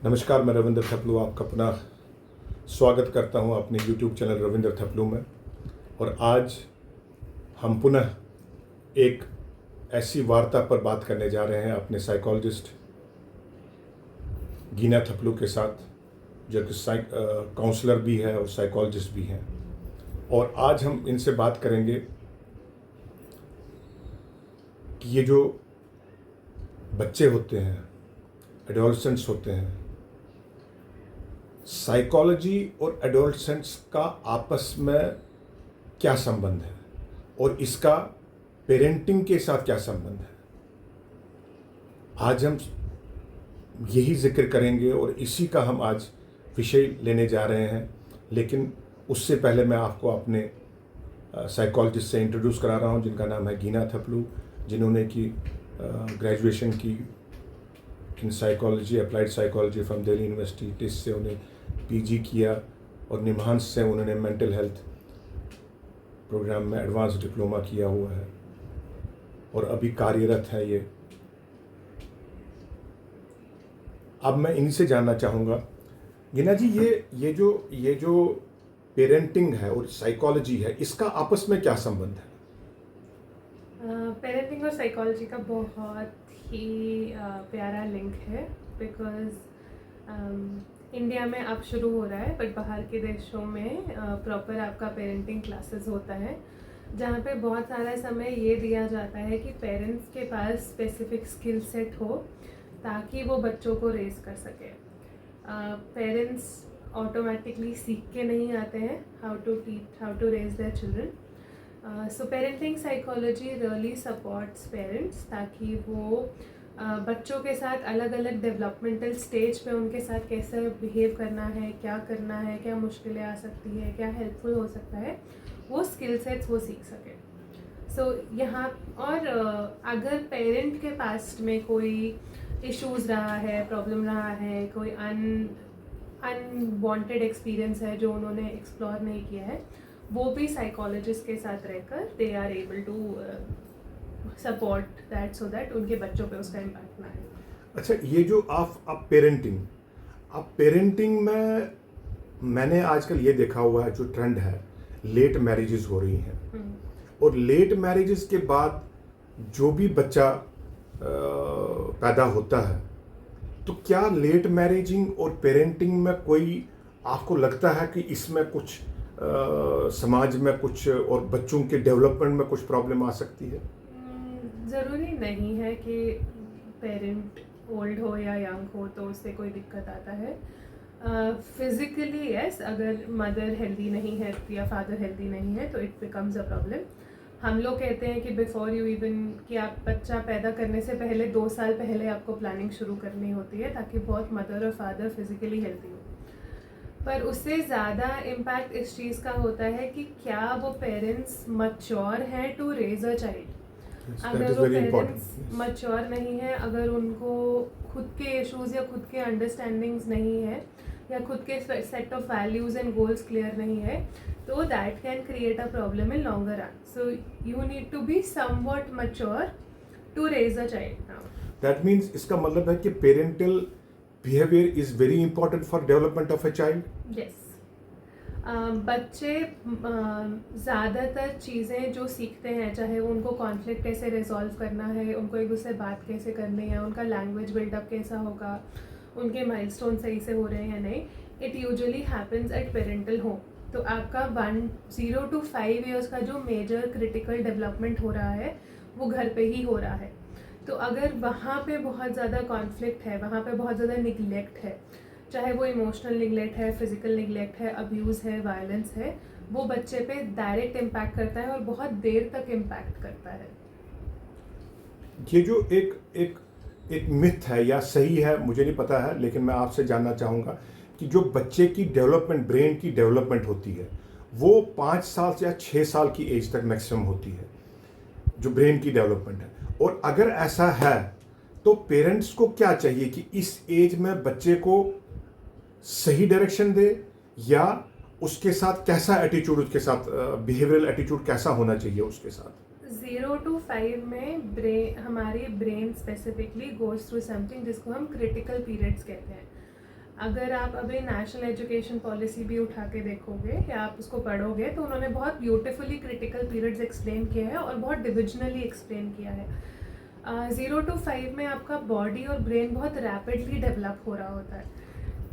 नमस्कार, मैं रविंद्र थपलू आपका पुनः स्वागत करता हूं अपने YouTube चैनल रविंद्र थपलू में। और आज हम पुनः एक ऐसी वार्ता पर बात करने जा रहे हैं अपने साइकोलॉजिस्ट गीना थपलू के साथ, जो कि काउंसलर भी है और साइकोलॉजिस्ट भी हैं। और आज हम इनसे बात करेंगे कि ये जो बच्चे होते हैं, एडोलसेंट्स होते हैं, साइकोलॉजी और एडोलसेंट्स का आपस में क्या संबंध है और इसका पेरेंटिंग के साथ क्या संबंध है, आज हम यही जिक्र करेंगे और इसी का हम आज विषय लेने जा रहे हैं। लेकिन उससे पहले मैं आपको अपने साइकोलॉजिस्ट से इंट्रोड्यूस करा रहा हूं, जिनका नाम है गीना थपलू, जिन्होंने की ग्रेजुएशन की in psychology, applied psychology from Delhi university. TISS से उन्हें पीजी किया और निम्हांस से उन्होंने मेंटल हेल्थ प्रोग्राम में एडवांस डिप्लोमा किया हुआ है और अभी कार्यरत है ये। अब मैं इनसे जानना चाहूँगा, गीना जी, ये जो पेरेंटिंग है और साइकोलॉजी है, इसका आपस में क्या संबंध है? पेरेंटिंग और साइकोलॉजी का बहुत ही प्यारा लिंक है, बिकॉज इंडिया में अब शुरू हो रहा है, बट बाहर के देशों में प्रॉपर आपका पेरेंटिंग क्लासेस होता है, जहाँ पे बहुत सारा समय ये दिया जाता है कि पेरेंट्स के पास स्पेसिफिक स्किल सेट हो ताकि वो बच्चों को रेज कर सके। पेरेंट्स ऑटोमेटिकली सीख के नहीं आते हैं how to raise their children. So parenting psychology really supports parents ताकि वो बच्चों के साथ अलग अलग डेवलपमेंटल स्टेज पे उनके साथ कैसे बिहेव करना है, क्या करना है, क्या मुश्किलें आ सकती है, क्या हेल्पफुल हो सकता है, वो स्किल सेट्स वो सीख सके। सो यहाँ और अगर पेरेंट के पास्ट में कोई इश्यूज़ रहा है, प्रॉब्लम रहा है, कोई अनवांटेड एक्सपीरियंस है जो उन्होंने एक्सप्लोर नहीं किया है, वो भी साइकोलॉजिस्ट के साथ रहकर they are able to support that, so that उनके बच्चों पे उसका इम्पैक्ट ना आए। अच्छा, ये जो आप पेरेंटिंग में मैंने आजकल ये देखा हुआ है, जो ट्रेंड है, लेट मैरिजेस हो रही हैं। और लेट मैरिजेस के बाद जो भी बच्चा पैदा होता है, तो क्या लेट मैरिजिंग और पेरेंटिंग में कोई आपको लगता है कि इसमें कुछ समाज में कुछ और बच्चों के डेवलपमेंट में कुछ प्रॉब्लम आ सकती है? ज़रूरी नहीं है कि पेरेंट ओल्ड हो या यंग हो तो उससे कोई दिक्कत आता है। फिज़िकली यस, अगर मदर हेल्दी नहीं है या फादर हेल्दी नहीं है तो इट बिकम्स अ प्रॉब्लम। हम लोग कहते हैं कि बिफोर यू इवन कि आप बच्चा पैदा करने से पहले 2 साल पहले आपको प्लानिंग शुरू करनी होती है ताकि बहुत मदर और फादर फिज़िकली हेल्दी हो। पर उससे ज़्यादा इम्पैक्ट इस चीज़ का होता है कि क्या वो पेरेंट्स मैच्योर हैं टू रेज अ चाइल्ड। अगर वो पेरेंट्स मैच्योर नहीं है, अगर उनको खुद के इश्यूज़ या खुद के अंडरस्टैंडिंग्स नहीं है या खुद के set of values and goals clear नहीं है, तो that can create a problem in longer run. So you need to be somewhat mature to raise a child now. That means इसका मतलब है कि parental behaviour is very important for development of a child. Yes, बच्चे ज़्यादातर चीज़ें जो सीखते हैं, चाहे उनको कॉन्फ्लिक्ट कैसे रिजॉल्व करना है, उनको एक दूसरे बात कैसे करनी है, उनका लैंग्वेज बिल्डअप कैसा होगा, उनके माइलस्टोन सही से हो रहे हैं या नहीं, it usually happens at parental home. तो आपका 0 to 5 ईयर्स का जो मेजर क्रिटिकल डेवलपमेंट हो रहा है वो घर पे ही हो रहा है। तो अगर वहाँ पे बहुत ज़्यादा कॉन्फ्लिक्ट है, वहाँ पे बहुत ज़्यादा निगलेक्ट है, चाहे वो इमोशनल निगलेक्ट है, फिजिकल निगलेक्ट है, अब्यूज़ है, वायलेंस है, वो बच्चे पे डायरेक्ट इम्पैक्ट करता है और बहुत देर तक इम्पैक्ट करता है। ये जो एक मिथ है या सही है मुझे नहीं पता है, लेकिन मैं आपसे जानना चाहूँगा कि जो बच्चे की डेवलपमेंट, ब्रेन की डेवलपमेंट होती है, वो 5 साल या 6 साल की एज तक मैक्सिमम होती है, जो ब्रेन की डेवलपमेंट है। और अगर ऐसा है तो पेरेंट्स को क्या चाहिए कि इस एज में बच्चे को सही डायरेक्शन दे, या उसके साथ कैसा एटीट्यूड, उसके साथ बिहेवियरल एटीट्यूड कैसा होना चाहिए उसके साथ? 0 to 5 में हमारी brain specifically goes through something जिसको हम क्रिटिकल पीरियड्स कहते हैं। अगर आप अभी नेशनल एजुकेशन पॉलिसी भी उठा के देखोगे या आप उसको पढ़ोगे तो उन्होंने बहुत ब्यूटिफुली क्रिटिकल पीरियड्स एक्सप्लेन किया है और बहुत डिविजनली एक्सप्लेन किया है. 0 to 5 में आपका बॉडी और ब्रेन बहुत रैपिडली डेवलप हो रहा होता है,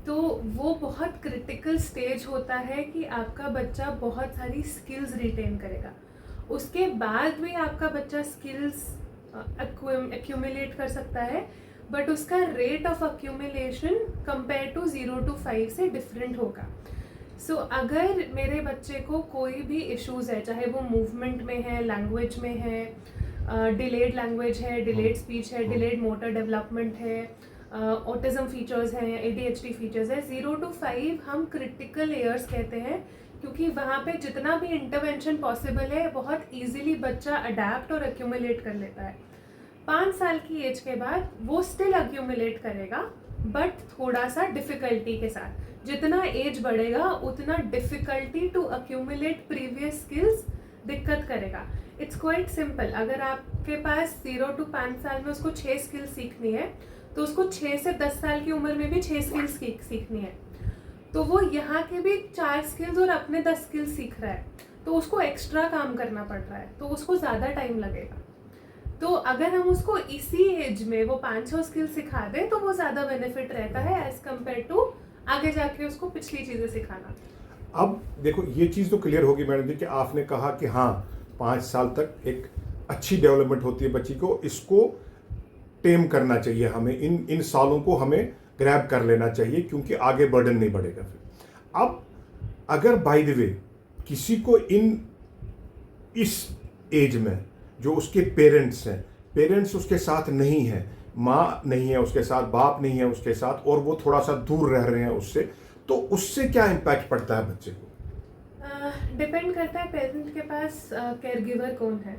तो वो बहुत क्रिटिकल स्टेज होता है कि आपका बच्चा बहुत सारी स्किल्स रिटेन करेगा. उसके बाद भी आपका बच्चा स्किल्स एक्यूमुलेट कर सकता है, बट उसका rate of accumulation compare to 0 to 5 से डिफरेंट होगा. सो अगर मेरे बच्चे को कोई भी इश्यूज है, चाहे वो मूवमेंट में है, लैंग्वेज में है, डिलेड लैंग्वेज है, डिलेड स्पीच है, डिलेड मोटर डेवलपमेंट है, ऑटिज्म फीचर्स हैं, ADHD फीचर्स है, 0 to 5 हम क्रिटिकल ईयर्स कहते हैं, क्योंकि वहाँ पे जितना भी इंटरवेंशन पॉसिबल है बहुत इजीली बच्चा अडेप्ट और एक्यूमुलेट कर लेता है. 5 साल की एज के बाद वो स्टिल एक्यूमुलेट करेगा, बट थोड़ा सा डिफ़िकल्टी के साथ. जितना एज बढ़ेगा उतना difficulty to accumulate previous skills दिक्कत करेगा. It's quite simple. अगर आपके पास 0 to 5 साल में उसको 6 स्किल्स सीखनी है, तो उसको 6 से 10 साल की उम्र में भी 6 स्किल्स सीखनी है. तो वो यहाँ के भी 4 स्किल्स और अपने 10 स्किल्स सीख रहा है, तो उसको एक्स्ट्रा काम करना पड़ रहा है, तो उसको ज़्यादा टाइम लगेगा. तो अगर हम उसको इसी एज में वो 5-6 स्किल सिखा दें तो वो ज़्यादा बेनिफिट रहता है एज कम्पेयर टू आगे जाके उसको पिछली चीज़ें सिखाना. अब देखो, ये चीज़ तो क्लियर होगी मैडम जी कि आपने कहा कि हाँ 5 साल तक एक अच्छी डेवलपमेंट होती है बच्ची को, इसको टेम करना चाहिए हमें, इन सालों को हमें ग्रैब कर लेना चाहिए क्योंकि आगे बर्डन नहीं बढ़ेगा फिर. अब अगर बाय द वे किसी को इस एज में जो उसके पेरेंट्स हैं, पेरेंट्स उसके साथ नहीं है, माँ नहीं है उसके साथ, बाप नहीं है उसके साथ, और वो थोड़ा सा दूर रह रहे हैं उससे, तो उससे क्या इम्पैक्ट पड़ता है बच्चे को? डिपेंड करता है पेरेंट के पास केयर गिवर कौन है.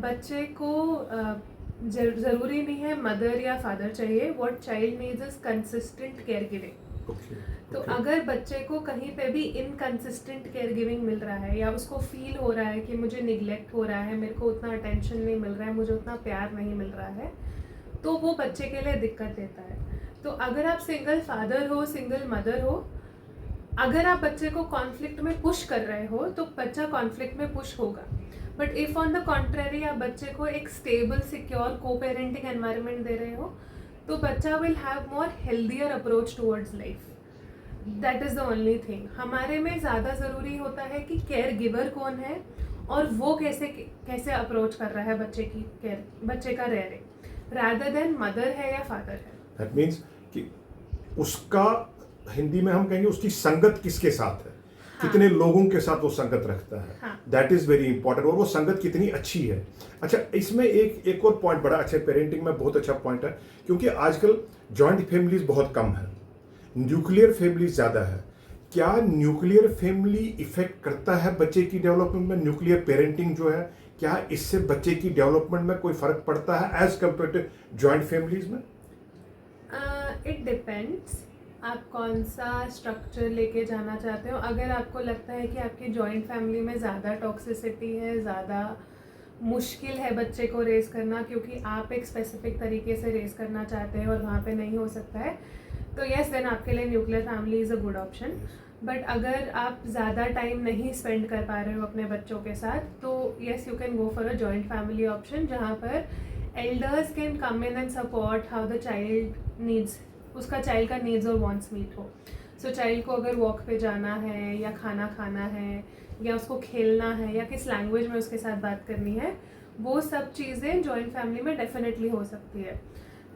बच्चे को ज़रूरी नहीं है मदर या फादर चाहिए. What child needs is consistent care giving. तो अगर बच्चे को कहीं पे भी इनकंसिस्टेंट केयर गिविंग मिल रहा है या उसको फील हो रहा है कि मुझे निगलेक्ट हो रहा है, मेरे को उतना अटेंशन नहीं मिल रहा है, मुझे उतना प्यार नहीं मिल रहा है, तो वो बच्चे के लिए दिक्कत देता है. तो अगर आप सिंगल फादर हो, सिंगल मदर हो, अगर आप बच्चे को कॉन्फ्लिक्ट में पुश कर रहे हो तो बच्चा कॉन्फ्लिक्ट में पुश होगा. But if on the contrary आप बच्चे को एक स्टेबल, सिक्योर, को पेरेंटिंग एनवायरनमेंट दे रहे हो, तो बच्चा will have more healthier approach towards life. That is the only thing. हमारे में ज़्यादा ज़रूरी होता है कि केयर गिवर कौन है और वो कैसे अप्रोच कर रहा है बच्चे की केयर, बच्चे का रेयरिंग, रादर देन मदर है या फादर है. दैट मीन्स कि उसका, हिंदी में हम कहेंगे उसकी संगत किसके साथ है, हाँ. कितने लोगों के साथ वो संगत रखता है, दैट इज़ वेरी इंपॉर्टेंट, और वो संगत कितनी अच्छी है. अच्छा, इसमें एक और पॉइंट बड़ा अच्छा, पेरेंटिंग में बहुत अच्छा पॉइंट है, क्योंकि आजकल जॉइंट फैमिलीज बहुत कम है, न्यूक्लियर फैमिली ज़्यादा है. क्या न्यूक्लियर फैमिली इफेक्ट करता है बच्चे की डेवलपमेंट में? न्यूक्लियर पेरेंटिंग जो है, क्या इससे बच्चे की डेवलपमेंट में कोई फ़र्क पड़ता है age compare to joint families में? इट डिपेंड्स आप कौन सा स्ट्रक्चर लेके जाना चाहते हो. अगर आपको लगता है कि आपकी जॉइंट फैमिली में ज़्यादा टॉक्सिसिटी है, ज़्यादा मुश्किल है बच्चे को रेस करना क्योंकि आप एक स्पेसिफिक तरीके से रेस करना चाहते हैं और वहाँ पे नहीं हो सकता है, तो यस, देन आपके लिए nuclear family is a good option. But अगर आप ज़्यादा टाइम नहीं स्पेंड कर पा रहे हो अपने बच्चों के साथ, तो yes, you can go for a joint family option, जहाँ पर elders can come in and support how the child needs, उसका चाइल्ड का नीड्स और वांट्स मीट हो. सो चाइल्ड को अगर वॉक पे जाना है या खाना खाना है या उसको खेलना है या किस लैंग्वेज में उसके साथ बात करनी है, वो सब चीज़ें जॉइंट फैमिली में डेफिनेटली हो सकती है.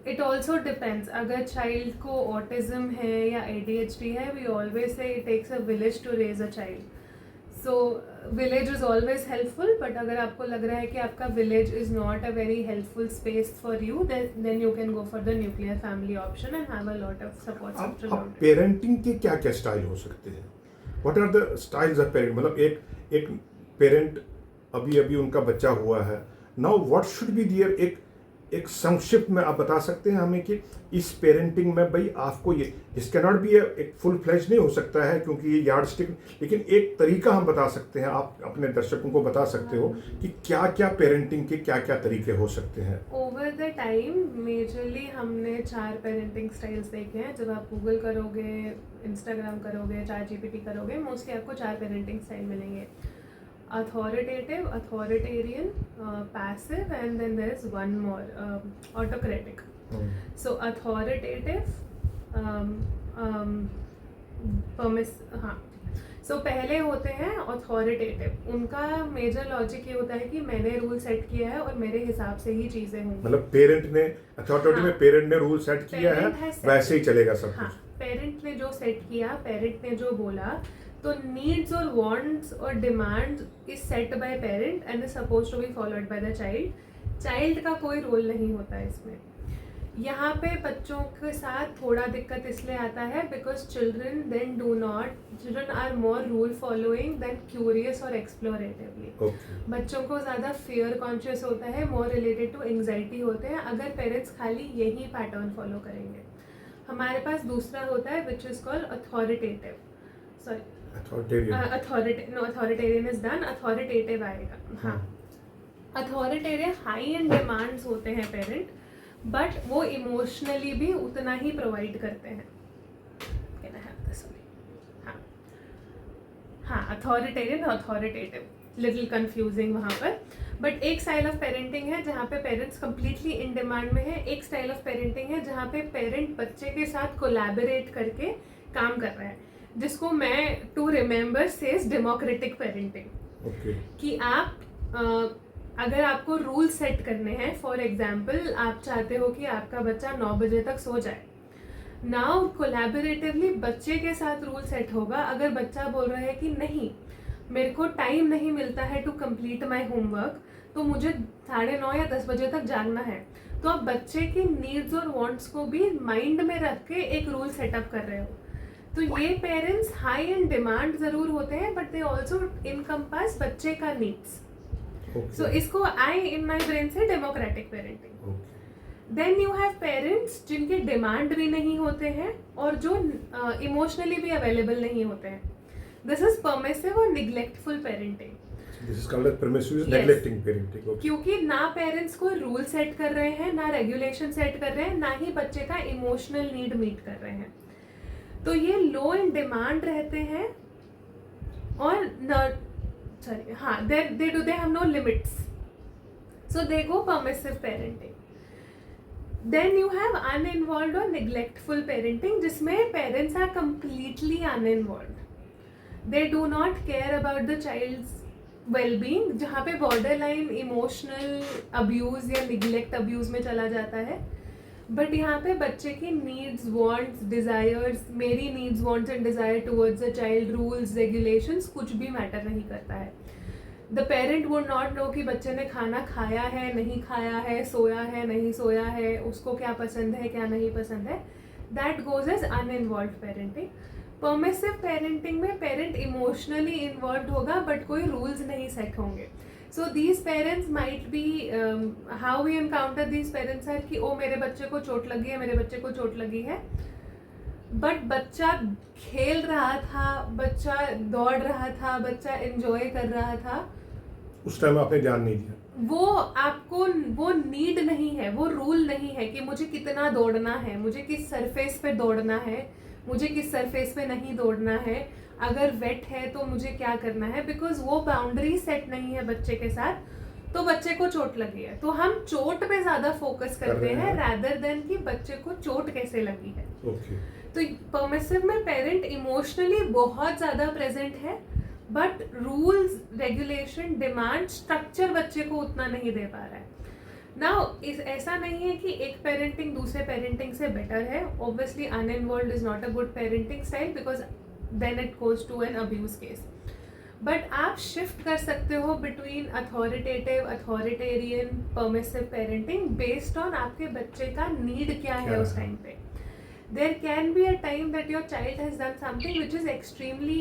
It also depends. अगर चाइल्ड को ऑटिज्म है या ADHD है, we always say it takes a village to raise a child. So village is always helpful, but अगर आपको लग रहा है कि आपका village is not a very helpful space for you, then you can go for the nuclear family option and have a lot of support system around it. Parenting के क्या क्या स्टाइल हो सकते हैं? What are the styles of parent? मतलब एक parent अभी उनका बच्चा हुआ है, now what should be there, एक एक संक्षिप्त में आप बता सकते हैं हमें कि इस पेरेंटिंग में भाई आपको ये दिस कैन नॉट बी एक फुल फ्लैश नहीं हो सकता है क्योंकि ये यार्ड स्टिक, लेकिन एक तरीका हम बता सकते हैं, आप अपने दर्शकों को बता सकते हो कि क्या क्या पेरेंटिंग के क्या क्या तरीके हो सकते हैं। ओवर द टाइम मेजरली हमने 4 पेरेंटिंग स्टाइल्स देखे हैं। जब आप गूगल करोगे, इंस्टाग्राम करोगे, ChatGPT करोगे, मोस्टली आपको 4 पेरेंटिंग स्टाइल मिलेंगे: authoritative, authoritarian, passive, and then there is one more, autocratic. So authoritative, हाँ, सो पहले होते हैं अथॉरिटेटिव। उनका मेजर लॉजिक ये होता है कि मैंने रूल सेट किया है और मेरे हिसाब से ही चीजें होंगी। मतलब पेरेंट ने अथॉरिटी में पेरेंट ने रूल सेट किया है, वैसे ही चलेगा सब हाँ, कुछ। पेरेंट ने जो सेट किया, पेरेंट ने जो बोला, तो नीड्स और वांट्स और demands is set by parent and is suppose to be followed by the child. Child का कोई रोल नहीं होता है इसमें। यहाँ पे बच्चों के साथ थोड़ा दिक्कत इसलिए आता है because children are more rule following than curious और एक्सप्लोरेटिवली। बच्चों को ज़्यादा फियर कॉन्शियस होता है, मोर रिलेटेड टू एंग्जाइटी होते हैं अगर पेरेंट्स खाली यही पैटर्न फॉलो करेंगे। हमारे पास दूसरा होता है which is called authoritative, sorry authoritarian is done, authoritative आएगा। हाँ, अथॉरिटेरियन हाई एंड डिमांड्स होते हैं पेरेंट, बट वो इमोशनली भी उतना ही प्रोवाइड करते हैं। Can I have this? हाँ, अथॉरिटेरियन, अथॉरिटेटिव, लिटिल कंफ्यूजिंग वहाँ पर। बट एक स्टाइल ऑफ पेरेंटिंग है जहाँ पे पेरेंट्स कंप्लीटली इन डिमांड में है। एक स्टाइल ऑफ पेरेंटिंग है जहाँ पे पेरेंट बच्चे के साथ कोलैबोरेट करके काम कर रहा है, जिसको मैं to remember says democratic parenting. कि आप अगर आपको रूल सेट करने हैं, फॉर एग्जाम्पल आप चाहते हो कि आपका बच्चा 9 बजे तक सो जाए, नाउ कोलैबोरेटिवली बच्चे के साथ रूल सेट होगा। अगर बच्चा बोल रहा है कि नहीं, मेरे को टाइम नहीं मिलता है टू कंप्लीट माय होमवर्क, तो मुझे 9:30 या 10 बजे तक जागना है, तो आप बच्चे की नीड्स और वांट्स को भी माइंड में रख के एक रूल सेटअप कर रहे हो। तो ये पेरेंट्स हाई एंड डिमांड जरूर होते हैं, बट दे ऑल्सो इनकम्पास बच्चे का नीड्स। सो इसको आई इन माई ब्रेन से democratic parenting. Then you have parents जिनके डिमांड भी नहीं होते हैं और जो इमोशनली भी अवेलेबल नहीं होते हैं। दिस इज परमिसिव और निग्लेक्टफुल parenting. This is called as permissive neglecting parenting. Okay. क्योंकि ना पेरेंट्स कोई रूल सेट कर रहे हैं, ना रेगुलेशन सेट कर रहे हैं, ना ही बच्चे का इमोशनल नीड मीट कर रहे हैं। तो ये लो इन डिमांड रहते हैं और they have no limits, so they go permissive parenting. Then you have uninvolved or neglectful parenting, जिसमें parents are completely uninvolved. They do not care about the child's well-being, जहाँ पे borderline emotional abuse या neglect abuse में चला जाता है। But यहाँ पे बच्चे की नीड्स, वांट्स, डिज़ायर्स, मेरी needs, wants and desire towards the child, rules, regulations कुछ भी मैटर नहीं करता है। The parent would not know कि बच्चे ने खाना खाया है, नहीं खाया है, सोया है, नहीं सोया है, उसको क्या पसंद है, क्या नहीं पसंद है। That goes as uninvolved parenting. Permissive parenting में पेरेंट इमोशनली इन्वॉल्व होगा बट कोई रूल्स नहीं सेट होंगे। So these parents might be how we encounter these parents are कि ओ मेरे बच्चे को चोट लगी है, मेरे बच्चे को चोट लगी है, बट बच्चा खेल रहा था, बच्चा दौड़ रहा था, बच्चा एंजॉय कर रहा था, उस टाइम आपने ध्यान नहीं दिया। वो आपको वो नीड नहीं है, वो रूल नहीं है कि मुझे कितना दौड़ना है, मुझे किस सरफेस पे दौड़ना है, मुझे किस सरफेस पे नहीं दौड़ना है, अगर वेट है तो मुझे क्या करना है, बिकॉज वो बाउंड्री सेट नहीं है बच्चे के साथ, तो बच्चे को चोट लगी है। तो हम चोट पे ज्यादा फोकस करते हैं रैदर देन कि बच्चे को चोट कैसे लगी है। तो परमिसिव में पेरेंट इमोशनली बहुत ज्यादा प्रेजेंट है, but rules, regulation, demand, structure बच्चे को उतना नहीं दे पा रहा है। नाउ ऐसा नहीं है कि एक पेरेंटिंग दूसरे पेरेंटिंग से बेटर है। Obviously uninvolved is not a good parenting style because then it goes to an abuse case. But आप शिफ्ट कर सकते हो between authoritative, authoritarian, permissive parenting based on आपके बच्चे का नीड क्या है उस टाइम पे। There can be a time that your child has done something which is extremely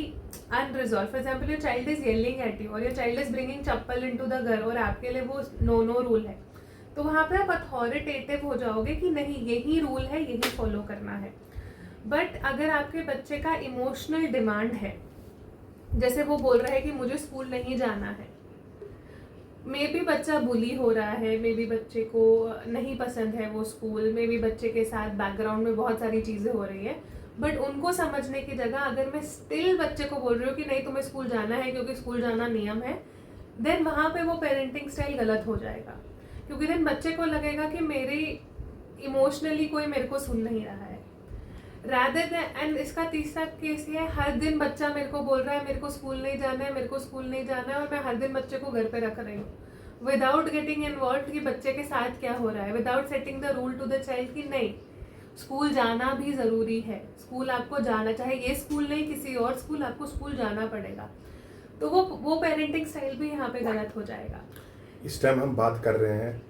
unresolved. For example, your child is yelling at you or your child is bringing chappal into the घर और आपके लिए वो no rule है, तो वहाँ पे आप अथॉरिटेटिव हो जाओगे कि नहीं यही रूल है, यही फॉलो करना है। बट अगर आपके बच्चे का इमोशनल डिमांड है, जैसे वो बोल रहा है कि मुझे स्कूल नहीं जाना है, मे बी बच्चा बुली हो रहा है, मे बी बच्चे को नहीं पसंद है वो स्कूल, मे बी बच्चे के साथ बैकग्राउंड में बहुत सारी चीज़ें हो रही है, बट उनको समझने की जगह अगर मैं स्टिल बच्चे को बोल रही हूँ कि नहीं तुम्हें स्कूल जाना है क्योंकि स्कूल जाना नियम है, देन वहाँ पे वो पेरेंटिंग स्टाइल गलत हो जाएगा। क्योंकि देन बच्चे को लगेगा कि मेरी इमोशनली कोई मेरे को सुन नहीं रहा है, रादर देन। एंड इसका तीसरा केस ये है, हर दिन बच्चा मेरे को बोल रहा है मेरे को स्कूल नहीं जाना है, मेरे को स्कूल नहीं जाना है, और मैं हर दिन बच्चे को घर पे रख रही हूँ विदाउट गेटिंग इन्वॉल्व कि बच्चे के साथ क्या हो रहा है, without setting the rule to the child कि नहीं स्कूल जाना भी ज़रूरी है, स्कूल आपको जाना, चाहे ये स्कूल नहीं किसी और स्कूल, आपको स्कूल जाना पड़ेगा। तो वो पेरेंटिंग स्टाइल भी यहाँ पे गलत हो जाएगा। इस टाइम हम बात कर रहे हैं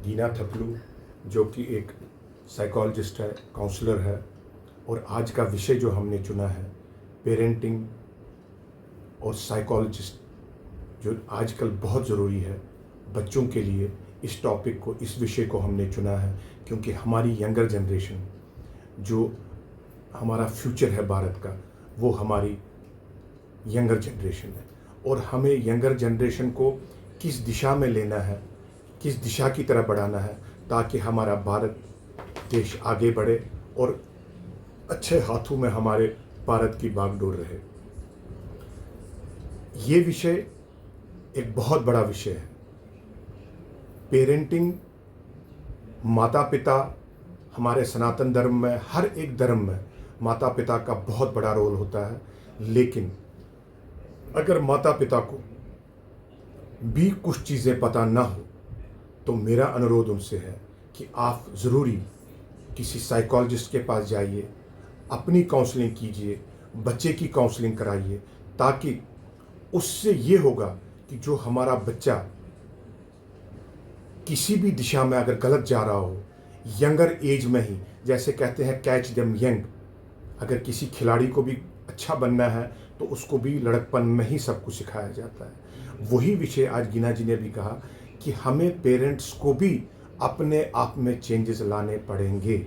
गीना थपलू, जो कि एक साइकोलॉजिस्ट है, काउंसलर है, और आज का विषय जो हमने चुना है पेरेंटिंग और साइकोलॉजिस्ट, जो आजकल बहुत ज़रूरी है बच्चों के लिए। इस टॉपिक को, इस विषय को हमने चुना है क्योंकि हमारी यंगर जनरेशन, जो हमारा फ्यूचर है भारत का, वो हमारी यंगर जनरेशन है, और हमें यंगर जनरेशन को किस दिशा में लेना है, किस दिशा की तरफ बढ़ाना है, ताकि हमारा भारत देश आगे बढ़े और अच्छे हाथों में हमारे भारत की बागडोर रहे। ये विषय एक बहुत बड़ा विषय है। पेरेंटिंग, माता पिता, हमारे सनातन धर्म में, हर एक धर्म में माता पिता का बहुत बड़ा रोल होता है। लेकिन अगर माता पिता को भी कुछ चीज़ें पता ना हो तो मेरा अनुरोध उनसे है कि आप ज़रूरी किसी साइकोलॉजिस्ट के पास जाइए, अपनी काउंसलिंग कीजिए, बच्चे की काउंसलिंग कराइए, ताकि उससे ये होगा कि जो हमारा बच्चा किसी भी दिशा में अगर गलत जा रहा हो, यंगर एज में ही, जैसे कहते हैं कैच देम यंग, अगर किसी खिलाड़ी को भी अच्छा बनना है तो उसको भी लड़कपन में ही सब कुछ सिखाया जाता है। वही विषय आज गीना जी ने भी कहा कि हमें पेरेंट्स को भी अपने आप में चेंजेस लाने पड़ेंगे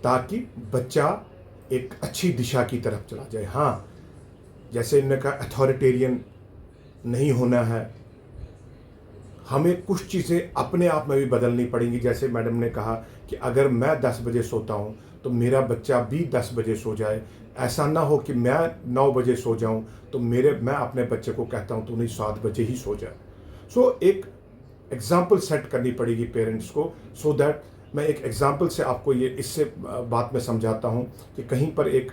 ताकि बच्चा एक अच्छी दिशा की तरफ चला जाए। हाँ, जैसे इन्होंने कहा अथॉरिटेरियन नहीं होना है, हमें कुछ चीज़ें अपने आप में भी बदलनी पड़ेंगी। जैसे मैडम ने कहा कि अगर मैं 10 बजे सोता हूँ तो मेरा बच्चा भी 10 बजे सो जाए। ऐसा ना हो कि मैं 9 बजे सो जाऊँ तो मैं अपने बच्चे को कहता हूँ तो नहीं 7 बजे ही सो जाए। सो एक एग्ज़ाम्पल सेट करनी पड़ेगी पेरेंट्स को, सो दैट मैं एक एग्ज़ाम्पल से आपको ये इससे बात में समझाता हूँ कि कहीं पर एक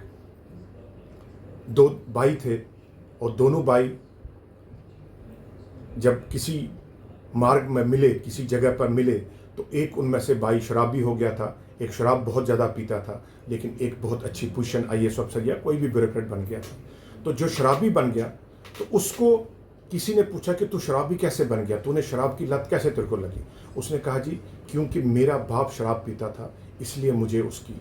2 भाई थे और दोनों भाई जब किसी मार्ग में मिले, किसी जगह पर मिले, तो एक उनमें से भाई शराबी हो गया था, एक शराब बहुत ज़्यादा पीता था, लेकिन एक बहुत अच्छी पोजीशन IAS अफसर या कोई भी ब्यूरोक्रेट बन गया था। तो जो शराबी बन गया तो उसको किसी ने पूछा कि तू शराबी कैसे बन गया, तूने शराब की लत कैसे तेरे को लगी? उसने कहा जी क्योंकि मेरा बाप शराब पीता था इसलिए मुझे उसकी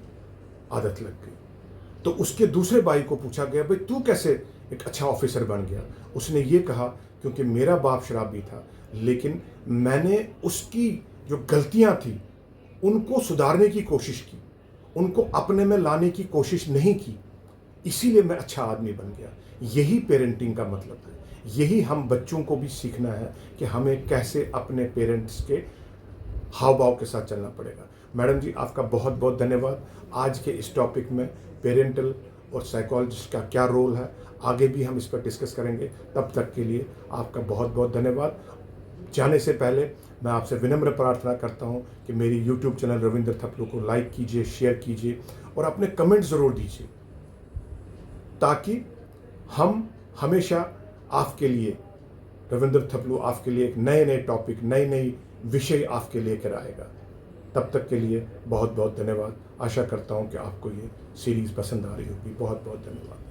आदत लग गई। तो उसके दूसरे भाई को पूछा गया भाई तू कैसे एक अच्छा ऑफिसर बन गया? उसने ये कहा क्योंकि मेरा बाप शराबी था लेकिन मैंने उसकी जो गलतियां थी उनको सुधारने की कोशिश की, उनको अपने में लाने की कोशिश नहीं की, इसीलिए मैं अच्छा आदमी बन गया। यही पेरेंटिंग का मतलब है, यही हम बच्चों को भी सीखना है कि हमें कैसे अपने पेरेंट्स के हाव भाव के साथ चलना पड़ेगा। मैडम जी आपका बहुत बहुत धन्यवाद। आज के इस टॉपिक में पेरेंटल और साइकोलॉजिस्ट का क्या रोल है, आगे भी हम इस पर डिस्कस करेंगे। तब तक के लिए आपका बहुत बहुत धन्यवाद। जाने से पहले मैं आपसे विनम्र प्रार्थना करता हूं कि मेरी YouTube चैनल रविंद्र थपलू को लाइक कीजिए, शेयर कीजिए और अपने कमेंट ज़रूर दीजिए, ताकि हम हमेशा आपके लिए, रविंद्र थपलू आपके लिए एक नए नए टॉपिक, नई नई विषय आपके लेकर आएगा। तब तक के लिए बहुत बहुत धन्यवाद। आशा करता हूं कि आपको ये सीरीज़ पसंद आ रही होगी। बहुत बहुत धन्यवाद।